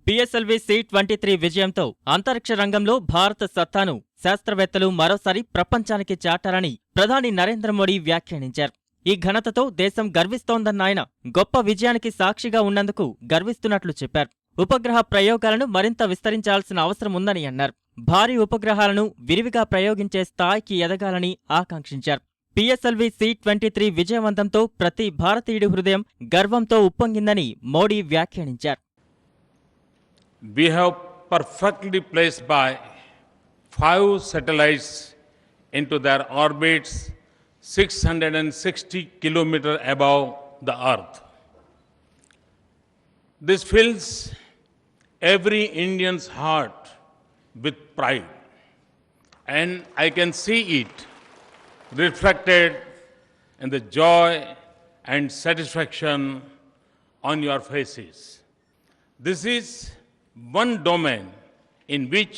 PSLV C-23 విజయంతో అంతరిక్ష రంగంలో భారత సత్తాను శాస్త్రవేత్తలు మరోసారి ప్రపంచానికి చాటారని ప్రధాని నరేంద్ర మోడీ వ్యాఖ్యానించారు. ఈ ఘనతతో దేశం గర్విస్తోందన్న ఆయన గొప్ప విజయానికి సాక్షిగా ఉన్నందుకు గర్విస్తున్నట్లు చెప్పారు. ఉపగ్రహ ప్రయోగాలను మరింత విస్తరించాల్సిన అవసరం ఉందని అన్నారు. భారీ ఉపగ్రహాలను విరివిగా ప్రయోగించే స్థాయికి ఎదగాలని ఆకాంక్షించారు. పిఎస్ఎల్వి C-23 విజయవంతంతో ప్రతి భారతీయుడి హృదయం గర్వంతో ఉప్పొంగిందని మోడీ వ్యాఖ్యానించారు. We have perfectly placed by 5 satellites into their orbits 660 kilometers above the Earth. This fills every Indian's heart with pride, and I can see it reflected in the joy and satisfaction on your faces. This is one domain in which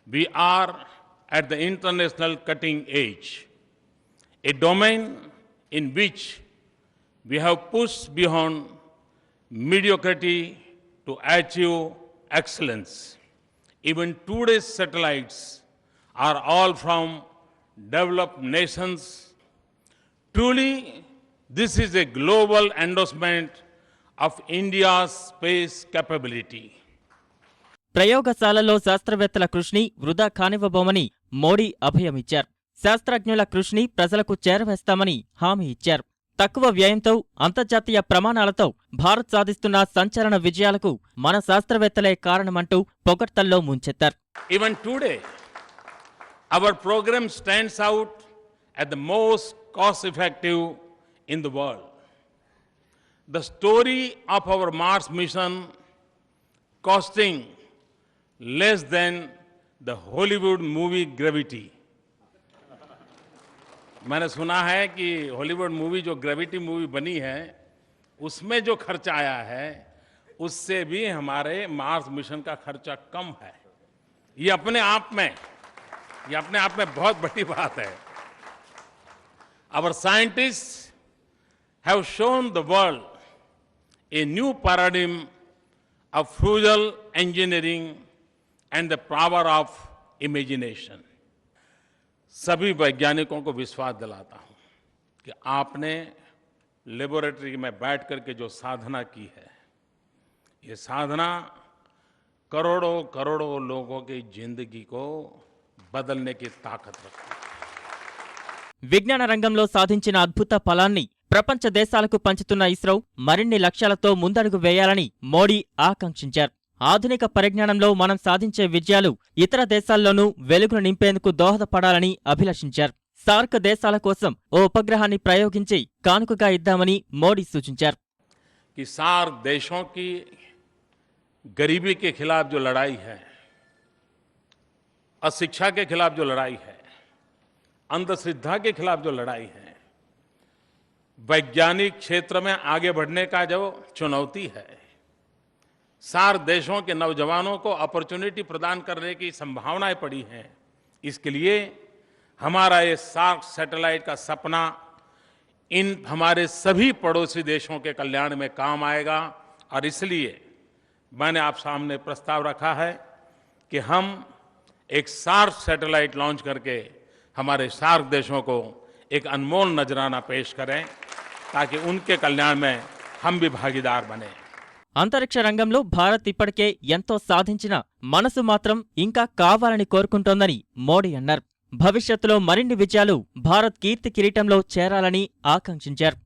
we are at the international cutting edge, a domain in which we have pushed beyond mediocrity to achieve excellence. Even today's satellites are all from developed nations. Truly, this is a global endorsement of India's space capability. ప్రయోగశాలలో శాస్త్రవేత్తల కృషిని వృధా కానివ్వబోమని మోడీ అభయమిచ్చారు. శాస్త్రజ్ఞుల కృషిని ప్రజలకు చేరవేస్తామని హామీ ఇచ్చారు. తక్కువ వ్యయంతో అంతర్జాతీయ ప్రమాణాలతో భారత్ సాధిస్తున్న సంచలన విజయాలకు మన శాస్త్రవేత్తలే కారణమంటూ పొగడ్తల్లో ముంచెత్తారు. Even today, our program stands out as the most cost-effective in the world. The story of our Mars mission costing less than the Hollywood movie Gravity. मैंने सुना है कि हॉलीवुड मूवी जो ग्रेविटी मूवी बनी है उसमें जो खर्चा आया है उससे भी हमारे मार्स मिशन का खर्चा कम है. ये अपने आप में बहुत बड़ी बात है. Our scientists have shown the world a new paradigm of frugal engineering and the power of imagination. सभी वैज्ञानिकों को विश्वास दिलाता हूं कि आपने लेबोरेटरी में बैठ करके जो साधना की है, ये साधना करोड़ों करोड़ों लोगों की जिंदगी को बदलने की ताकत रखती है. విజ్ఞాన రంగంలో సాధించిన అద్భుత ఫలాన్ని ప్రపంచ దేశాలకు పంచుతున్న ఇస్రో మరిన్ని లక్ష్యాలతో ముందడుగు వేయాలని మోడీ ఆకాంక్షించారు. ఆధునిక పరిజ్ఞానంలో మనం సాధించే విజయాలు ఇతర దేశాల్లోనూ వెలుగును నింపేందుకు దోహదపడాలని అభిలషించారు. సార్క్ దేశాల కోసం ఓ ఉపగ్రహాన్ని ప్రయోగించి కానుకగా ఇద్దామని మోడీ సూచించారు. कि सार्क देशों की गरीबी के खिलाफ जो लड़ाई है, अशिक्षा के खिलाफ जो लड़ाई है, अंधश्रद्धा के खिलाफ जो लड़ाई है, वैज्ञानिक क्षेत्र में आगे बढ़ने का जो चुनौती है, सार्क देशों के नौजवानों को अपॉर्चुनिटी प्रदान करने की संभावनाएं पड़ी हैं. इसके लिए हमारा ये सार्क सैटेलाइट का सपना इन हमारे सभी पड़ोसी देशों के कल्याण में काम आएगा. और इसलिए मैंने आप सामने प्रस्ताव रखा है कि हम एक सार्क सैटेलाइट लॉन्च करके हमारे सार्क देशों को एक अनमोल नजराना पेश करें ताकि उनके कल्याण में हम भी भागीदार बने. అంతరిక్ష రంగంలో భారత్ ఇప్పటికే ఎంతో సాధించినా మనసు మాత్రం ఇంకా కావాలని కోరుకుంటోందని మోడీ అన్నారు. భవిష్యత్తులో మరిన్ని విజయాలు భారత్ కీర్తి కిరీటంలో చేరాలని ఆకాంక్షించారు.